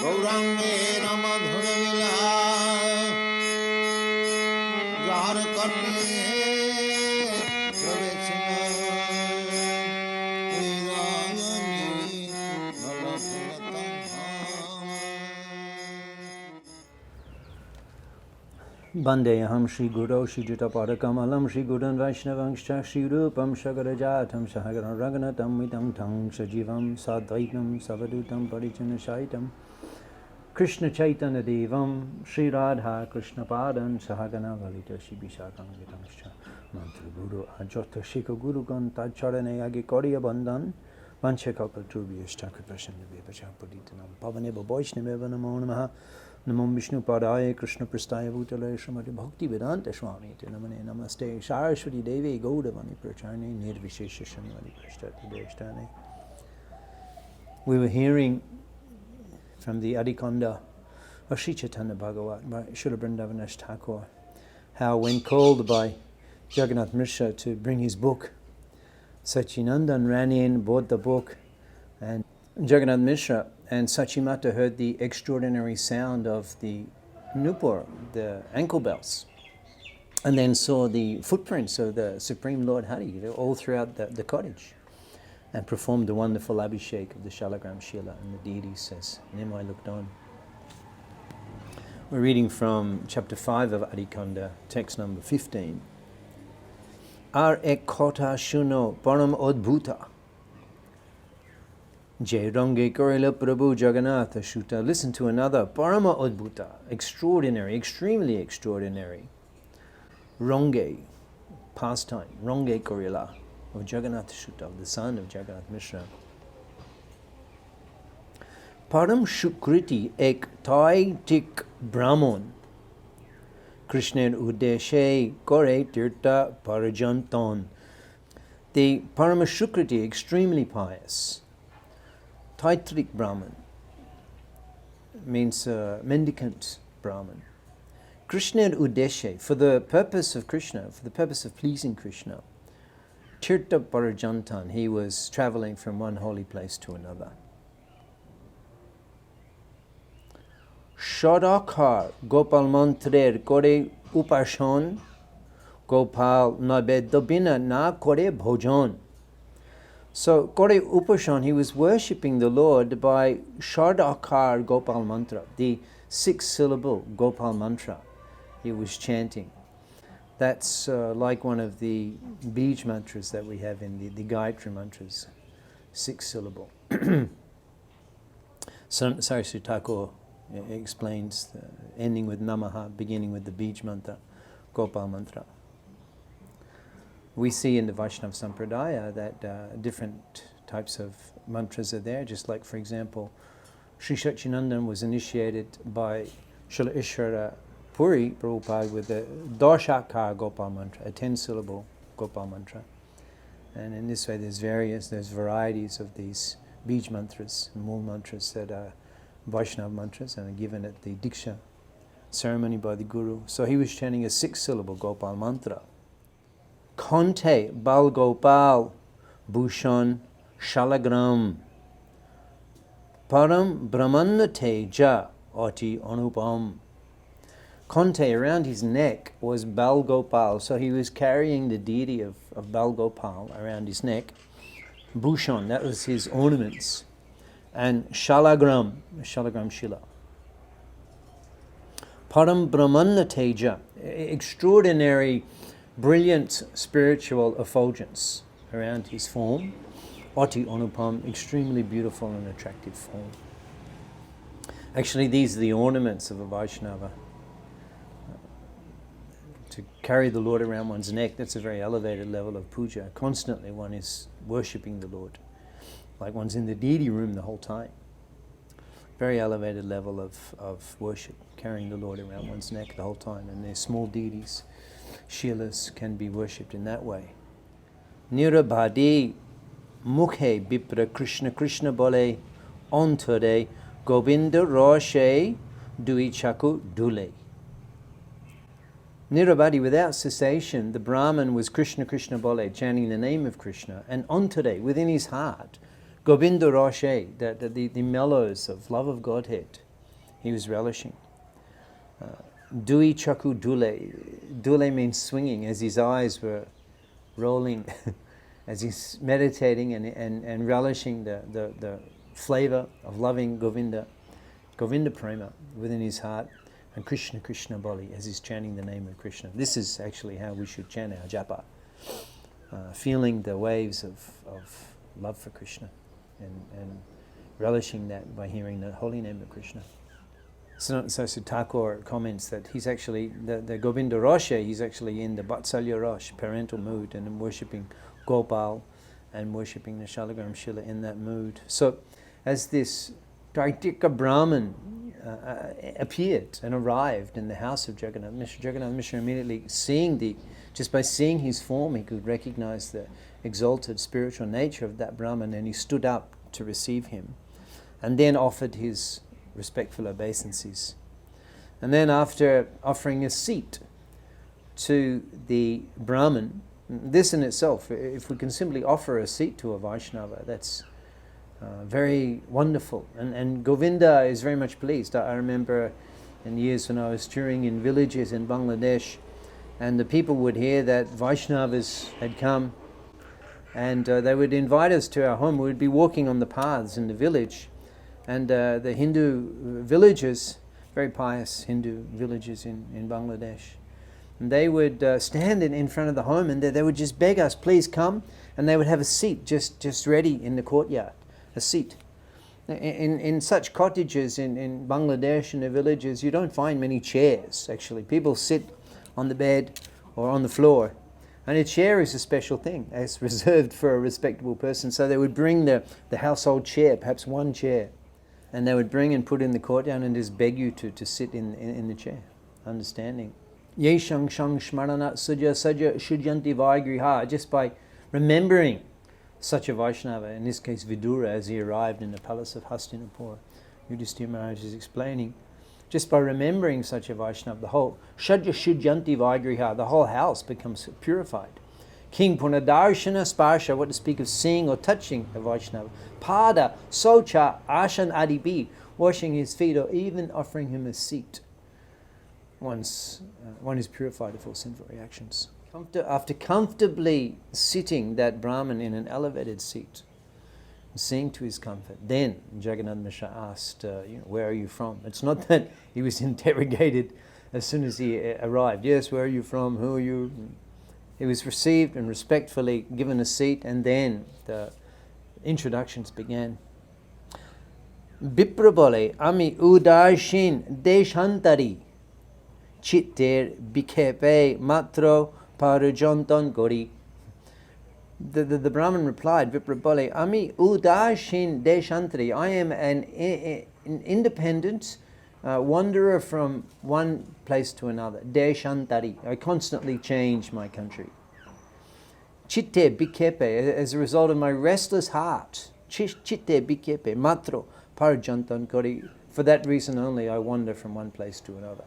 गौरांगे नमधुर विलास jar करनी प्रवेशना वेदांगनी भलफलतम Bandeham Shri Guru Shri Jutapadakamalam Shri Gurun Vaishnavangscha Shri Rupam Shagarajatam Sahagara Raghunatam Vitam Tang Sajivam Sadvaitam Savadutam Parijana Shaitam Krishna Chaitanya Devam Shri Radha Krishna Padan Sahagana Valita Shri Vishakam Vitamscha Mantra Guru Ajota Shika Guru Ganta Charane Agi Koriya Bandan Vanchakalpa Turbiyashta Kripashan Vipacham Paditanam Pavaneba Vaishnava Namo Namaha Namam Vishnu Padaya Krishna Prastaya Bhutale Srimati Bhakti Vedanta Swami Namane Namaste Saraswati Devi Gaudavani Pracharne Nirvishesha Shanivani Prashtati Deshtane. We were hearing from the Adi-khaṇḍa of Sri Caitanya-bhagavata by Srila Vrndavan Thakur how when called by Jagannatha Misra to bring his book, Sachinandan ran in, bought the book, and Jagannatha Misra and Sachimata heard the extraordinary sound of the nupur, the ankle bells, and then saw the footprints of the Supreme Lord Hari all throughout the cottage, and performed the wonderful abhishek of the Shalagram Shila, and the deity says, Nimai looked on. We're reading from chapter 5 of Adi-khaṇḍa, text number 15. Ar ek kotha shuno param odbhuta. Jai Range Korila Prabhu Jagannatha Shuta. Listen to another Parama Odbhuta, extraordinary, extremely extraordinary. Range, pastime, Range Korila of Jagannatha Shuta, the son of Jagannath Misra. Param Shukriti ek tai tik Brahman. Krishnan Udeshe Kore Tirta Parajanton. The Parama Shukriti, extremely pious. Taitrik Brahman means mendicant Brahman. Krishna Udeshe, for the purpose of Krishna, for the purpose of pleasing Krishna. Tirtha Parajantan, he was traveling from one holy place to another. Shadakar Gopal Mantrer Kore Upashon Gopal Nabedabina Na Kore Bhojan. So, Kore Upashan, he was worshipping the Lord by Shardakar Gopal Mantra, the 6-syllable Gopal Mantra he was chanting. That's like one of the Bij mantras that we have in the Gayatri mantras, 6-syllable. Saraswati Thakur explains ending with Namaha, beginning with the Bij mantra, Gopal Mantra. We see in the Vaishnava Sampradaya that different types of mantras are there, just like, for example, Sri Sachinandan was initiated by Srila Ishvara Puri Prabhupada with the Darshakar Gopal Mantra, a 10-syllable Gopal Mantra. And in this way there's varieties of these Bij mantras, Mool mantras that are Vaishnava mantras and are given at the Diksha ceremony by the Guru. So he was chanting a 6-syllable Gopal Mantra. Kante Bal Gopal Bhushan Shalagram Param Brahman Teja Ati Anupam. Kante, around his neck was Bal Gopal, so he was carrying the deity of Bal Gopal around his neck. Bhushan, that was his ornaments. And Shalagram Shila. Param Brahman Teja, extraordinary brilliant spiritual effulgence around his form. Ati Anupam, extremely beautiful and attractive form. Actually, these are the ornaments of a Vaishnava. To carry the Lord around one's neck, that's a very elevated level of puja. Constantly one is worshipping the Lord, like one's in the deity room the whole time. Very elevated level of worship, carrying the Lord around one's neck the whole time. And their small deities, Shilas, can be worshipped in that way. Nirabhadi Mukhe Bipra Krishna Krishna Bole Ontore Govinda Roshe Dui Chaku Dule. Nirabhadi, without cessation, the Brahman was Krishna Krishna Bole, chanting the name of Krishna, and Ontore, within his heart, Govinda Roshe, the mellows of love of Godhead, he was relishing. Dui chaku dule. Dule means swinging, as his eyes were rolling, as he's meditating and relishing the flavor of loving Govinda Prema within his heart, and Krishna Krishna Bali, as he's chanting the name of Krishna. This is actually how we should chant our japa, feeling the waves of love for Krishna and relishing that by hearing the holy name of Krishna. So Thakur comments that he's actually, the Govinda Roshe, he's actually in the Vatsalya Rosh, parental mood, and worshipping Gopal and worshipping the Shalagram Shila in that mood. So as this Daitika Brahman appeared and arrived in the house of Jagannatha Mishra immediately just by seeing his form, he could recognize the exalted spiritual nature of that Brahman, and he stood up to receive him and then offered his respectful obeisances. And then after offering a seat to the Brahman, this in itself, if we can simply offer a seat to a Vaishnava, that's very wonderful. And Govinda is very much pleased. I remember in years when I was touring in villages in Bangladesh, and the people would hear that Vaishnavas had come, and they would invite us to our home. We would be walking on the paths in the village, and the Hindu villages, very pious Hindu villages in Bangladesh, and they would stand in front of the home, and they would just beg us, please come, and they would have a seat just ready in the courtyard, a seat. In such cottages in Bangladesh, in the villages, you don't find many chairs, actually. People sit on the bed or on the floor, and a chair is a special thing. It's reserved for a respectable person. So they would bring the household chair, perhaps one chair, and they would bring and put in the courtyard and just beg you to sit in the chair, understanding. Ye shang shang shmarana suja saja shudyanti vaigriha, just by remembering such a Vaishnava, in this case Vidura, as he arrived in the palace of Hastinapur. Yudhishthira Maharaj is explaining, just by remembering such a Vaishnava, the whole Shadya Shudyanti Vaigriha, the whole house becomes purified. King Punadarshana Sparsha, what to speak of seeing or touching a Vaishnava. Pada, Socha, Ashan Adibi, washing his feet or even offering him a seat. One is purified of all sinful reactions. After comfortably sitting that Brahman in an elevated seat, seeing to his comfort, then Jagannatha Mishra asked, where are you from? It's not that he was interrogated as soon as he arrived. Yes, where are you from? Who are you? He was received and respectfully given a seat, and then the introductions began. Biprabole ami udashin deshantari chitter bikepe matro parajantan gori. The Brahman replied, Viprabole, Ami udashin deshantari. I am an independent wanderer from one place to another. Deshantari. I constantly change my country. Chitte bikepe, as a result of my restless heart. Chitte bikepe matro parajantan gori. For that reason only, I wander from one place to another.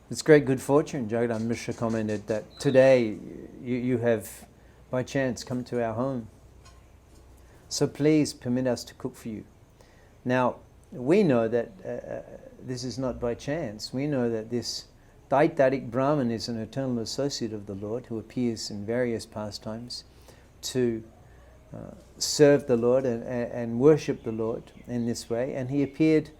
It's great good fortune. Jagannatha Mishra commented that today you have by chance come to our home. So please permit us to cook for you. Now, we know that this is not by chance. We know that this Daitarik Brahman is an eternal associate of the Lord who appears in various pastimes to serve the Lord and worship the Lord in this way. And he appeared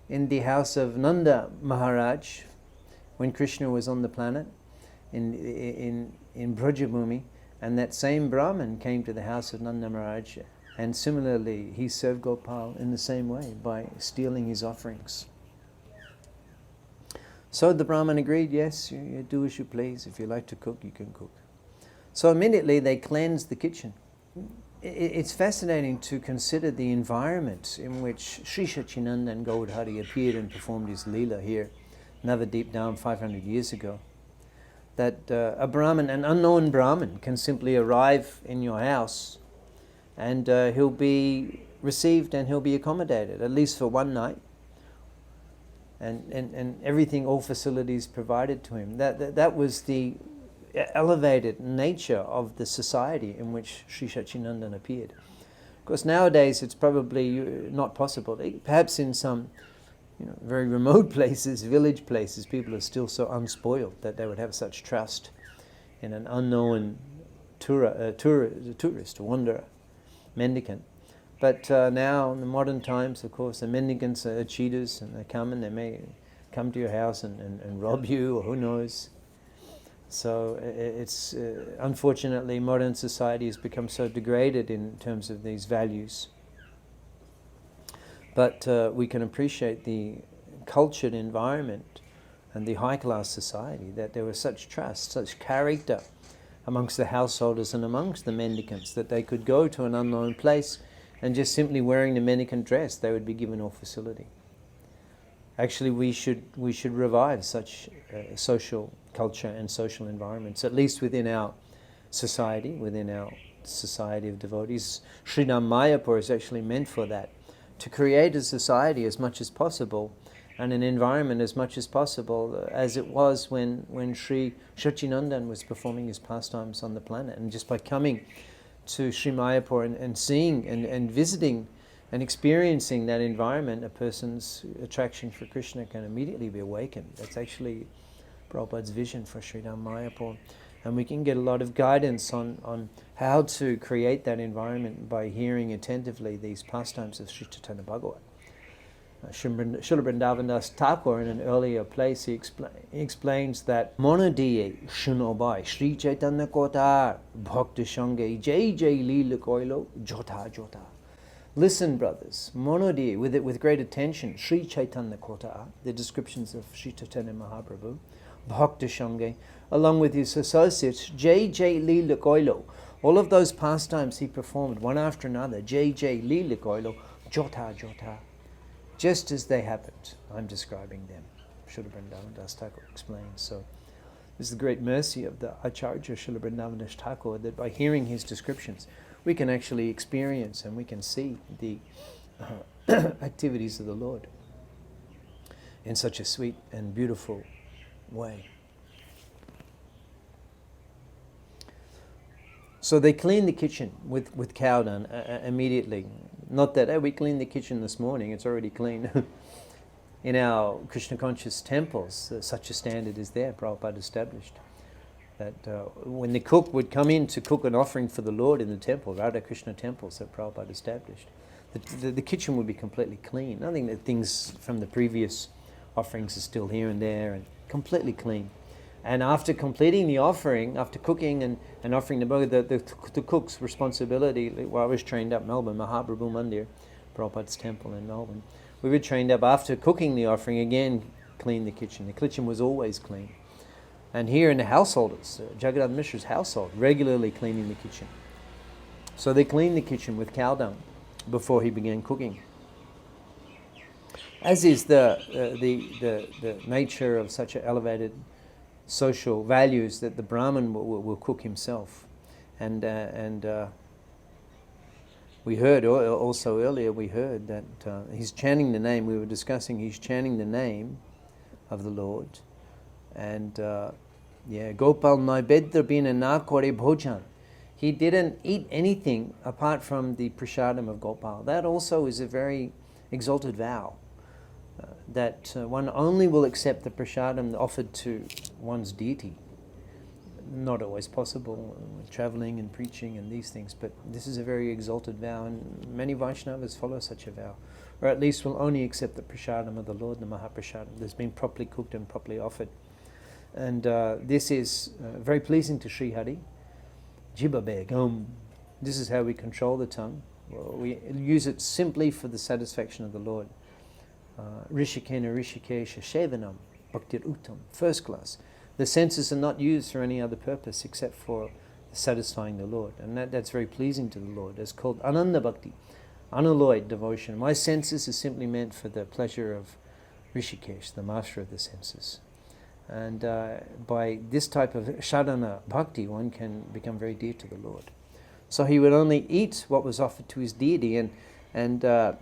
in the house of Nanda Maharaj when Krishna was on the planet in Brajabhumi. And that same Brahman came to the house of Nanda Maharaj, and similarly he served Gopal in the same way by stealing his offerings. So the Brahman agreed, yes, you do as you please. If you like to cook, you can cook. So immediately they cleansed the kitchen. It's fascinating to consider the environment in which Sri Sachinanda and Gaudhari appeared and performed his Leela here, Navadip down 500 years ago. That a Brahman, an unknown Brahman, can simply arrive in your house and he'll be received and he'll be accommodated, at least for one night. And everything, all facilities provided to him. That was the elevated nature of the society in which Sri Sachinandan appeared. Of course, nowadays it's probably not possible. Perhaps in some very remote places, village places, people are still so unspoiled that they would have such trust in an unknown tourist, wanderer, mendicant. But now, in the modern times, of course, the mendicants are cheaters, and they come and they may come to your house and rob you, or who knows. So it's unfortunately, modern society has become so degraded in terms of these values. But we can appreciate the cultured environment and the high-class society, that there was such trust, such character amongst the householders and amongst the mendicants, that they could go to an unknown place and just simply wearing the mendicant dress, they would be given all facility. Actually, we should revive such social culture and social environments, at least within our society of devotees. Srila Mayapur is actually meant for that, to create a society as much as possible and an environment as much as possible as it was when Sri Shachinandan was performing his pastimes on the planet. And just by coming to Sri Mayapur and seeing and visiting and experiencing that environment, a person's attraction for Krishna can immediately be awakened. That's actually Prabhupada's vision for Sridham Mayapur. And we can get a lot of guidance on how to create that environment by hearing attentively these pastimes of Sri Caitanya-bhagavata. Srila Vrndavan Das Thakur, in an earlier place, he explains that Monodiye Shunobai Sri Chaitanya Kota Bhakti Shange Jai Jai Leela Koilo Jota Jota. Listen, brothers, Monodiye, with great attention, Sri Chaitanya Kota, the descriptions of Sri Chaitanya Mahaprabhu, Bhakti Shange, along with his associates, Jai Jai Leela Koilo. All of those pastimes he performed one after another, Jai Jai Leela Koilo, Jota Jota, just as they happened. I'm describing them. Srila Vrndavan Das Thakur explains. So this is the great mercy of the Acharya Srila Vrndavan Das Thakur, that by hearing his descriptions, we can actually experience and we can see the activities of the Lord in such a sweet and beautiful way. So they clean the kitchen with cow dung immediately. Not that, we cleaned the kitchen this morning, it's already clean. In our Krishna conscious temples, such a standard is there, Prabhupada established. That when the cook would come in to cook an offering for the Lord in the temple, Radha Krishna temples that Prabhupada established, the kitchen would be completely clean. Nothing that things from the previous offerings are still here and there, and completely clean. And after completing the offering, after cooking and offering the bhog, the cook's responsibility, while I was trained up in Melbourne, Mahaprabhu Mandir, Prabhupada's temple in Melbourne, we were trained up after cooking the offering, again, clean the kitchen. The kitchen was always clean. And here in the householders, Jagannath Mishra's household, regularly cleaning the kitchen. So they cleaned the kitchen with cow dung before he began cooking. As is the nature of such an elevated social values, that the Brahman will cook himself. And we heard also earlier, we heard that he's chanting the name, we were discussing, he's chanting the name of the Lord. And Gopal Naibedra Bina Na Kore Bhojan. He didn't eat anything apart from the prasadam of Gopal. That also is a very exalted vow. That one only will accept the prasadam offered to one's deity. Not always possible, traveling and preaching and these things, but this is a very exalted vow, and many Vaishnavas follow such a vow. Or at least will only accept the prasadam of the Lord, the Mahaprasadam, that's been properly cooked and properly offered. And this is very pleasing to Sri Hari. Jiba Begum. This is how we control the tongue. Well, we use it simply for the satisfaction of the Lord. Rishikena Rishikesha Shevanam Bhaktir Uttam, first class. The senses are not used for any other purpose except for satisfying the Lord. And that's very pleasing to the Lord. It's called Ananda Bhakti, unalloyed devotion. My senses is simply meant for the pleasure of Rishikesh, the master of the senses. And by this type of sadhana bhakti, one can become very dear to the Lord. So he would only eat what was offered to his deity, and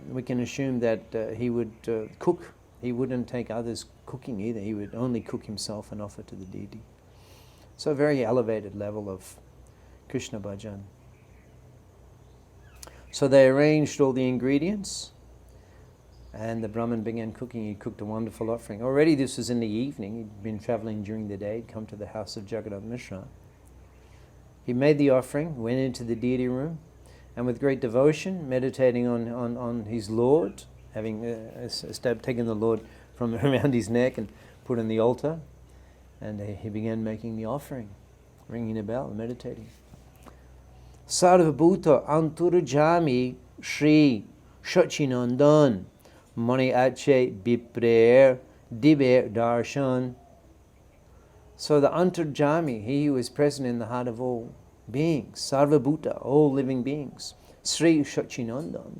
we can assume that he would cook. He wouldn't take others cooking either. He would only cook himself and offer to the deity. So a very elevated level of Krishna bhajan. So they arranged all the ingredients, And the Brahman began cooking. He cooked a wonderful offering. Already this was in the evening. He'd been traveling during the day. He'd come to the house of Jagannatha Misra. He made the offering, went into the deity room, and with great devotion, meditating on his Lord, having taken the Lord from around his neck and put on the altar, and he began making the offering, ringing a bell, meditating. Sarvabhuta anturjami Shri Shachinandan Mani Ache Biprer Diber Darshan. So the Antarjami, he who is present in the heart of all beings, Sarvabhuta, all living beings, Sri Shachinandan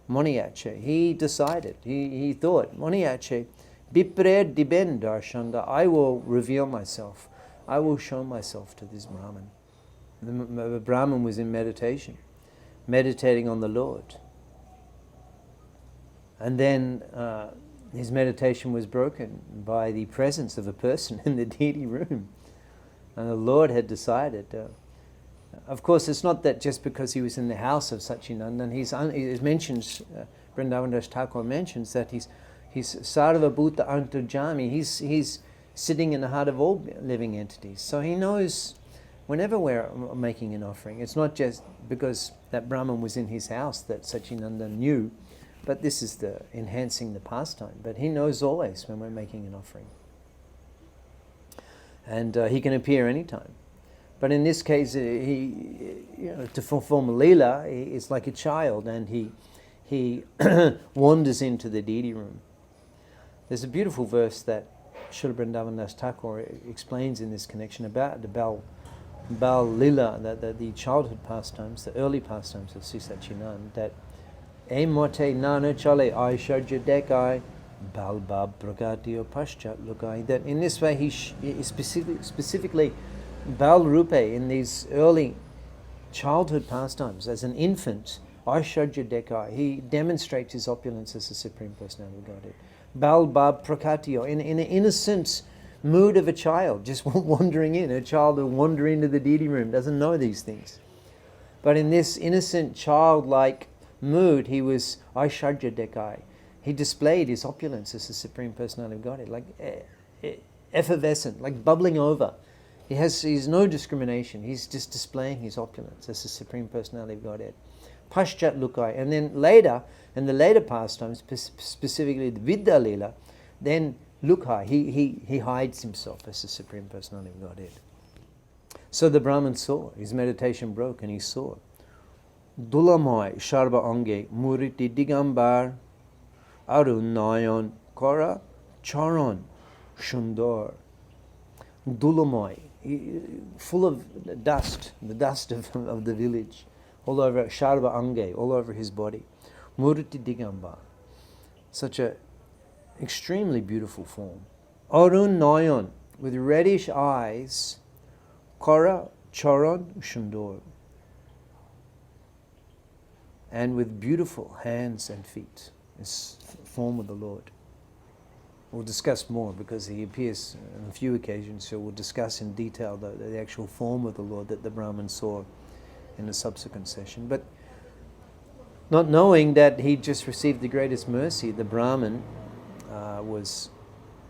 Mani Ache, he decided, he thought, Mani Ache Biprer Diben Darshan, that I will reveal myself, I will show myself to this Brahman. The Brahman was in meditation, meditating on the Lord. And then his meditation was broken by the presence of a person in the deity room. And the Lord had decided. Of course, it's not that just because he was in the house of Sachinandan. He mentions, Vrndavan Thakur mentions that he's Sarva Bhuta Antarjami. He's sitting in the heart of all living entities. So he knows whenever we're making an offering, it's not just because that Brahman was in his house that Sachinandan knew, but this is the enhancing the pastime. But he knows always when we're making an offering. And he can appear anytime. But in this case, to perform a lila, it's like a child, and he wanders into the deity room. There's a beautiful verse that Srila Vrndavan Thakur explains in this connection about the Bal Lila, the childhood pastimes, the early pastimes of Sri Sachinand, that E mote nana chale aisharja dekai bal bab prakatiyo paschat lukai, that in this way he specifically Bal Rupe, in these early childhood pastimes, as an infant, aisharja dekai, he demonstrates his opulence as the Supreme Personality of Godhead. Bal bab prakatiyo, in an innocent mood of a child, just wandering in. A child will wander into the deity room, doesn't know these things. But in this innocent, childlike mood, he was Aisharja Dekai. He displayed his opulence as the Supreme Personality of Godhead, like effervescent, like bubbling over. He's no discrimination. He's just displaying his opulence as the Supreme Personality of Godhead. Paschat Lukai. And then later, in the later pastimes, specifically the Vidya Lila, then Lukai, he hides himself as the Supreme Personality of Godhead. So the Brahman saw, his meditation broke, and he saw Dulamai Sharba Ange Muriti Digambar Arun Nayan Kora Charan Shundar. Dulamai, full of dust, the dust of the village, all over Sharba Ange, all over his body. Muriti Digambar, such a extremely beautiful form. Arun Nayan, with reddish eyes, Kora Charan Shundor, and with beautiful hands and feet. This form of the Lord. We'll discuss more because he appears on a few occasions, so we'll discuss in detail the actual form of the Lord that the Brahman saw in a subsequent session. But not knowing that he just received the greatest mercy, the Brahman was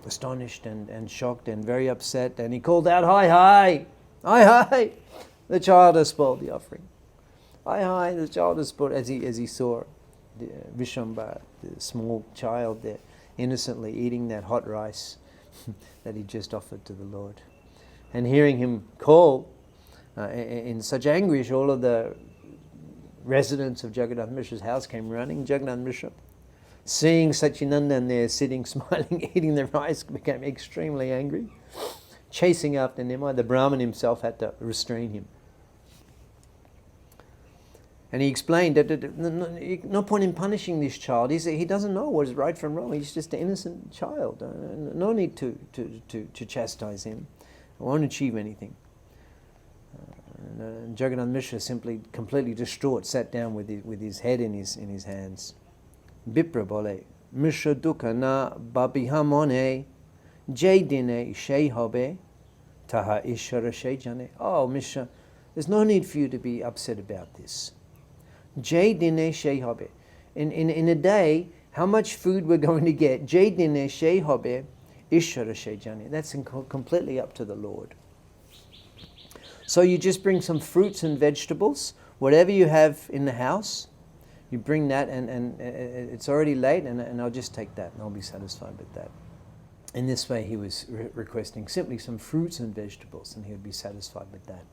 astonished and shocked and very upset, and he called out, "Hi, hi! Hi, hi! The child has spoiled the offering. Hi, hi! The child has spoiled," as he saw the Vishamba, the small child there, innocently eating that hot rice that he just offered to the Lord. And hearing him call in such anguish, all of the residents of Jagannatha Mishra's house came running. Jagannatha Mishra, seeing Sachinandan there sitting, smiling, eating the rice, became extremely angry, chasing after Nimai. The Brahman himself had to restrain him. And he explained that no point in punishing this child. He doesn't know what is right from wrong. He's just an innocent child. No need to chastise him. It won't achieve anything. And Jagannatha Mishra, simply completely distraught, sat down with his head in his hands. Bipra bole, Mishra dukha na babihamone, jay dine shay hobe, taha ishara shay jane. Oh, Mishra, there's no need for you to be upset about this. Jay dine shay hobe. In a day, how much food we're going to get, je dine she hobe, ishara she jane. That's completely up to the Lord. So you just bring some fruits and vegetables, whatever you have in the house, you bring that, and it's already late, and I'll just take that, and I'll be satisfied with that. In this way, he was requesting simply some fruits and vegetables, and he would be satisfied with that.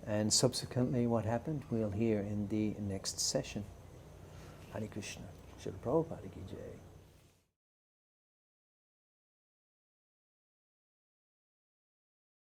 And subsequently, what happened, we'll hear in the next session. Hare Krishna. Srila Prabhupada ki jai.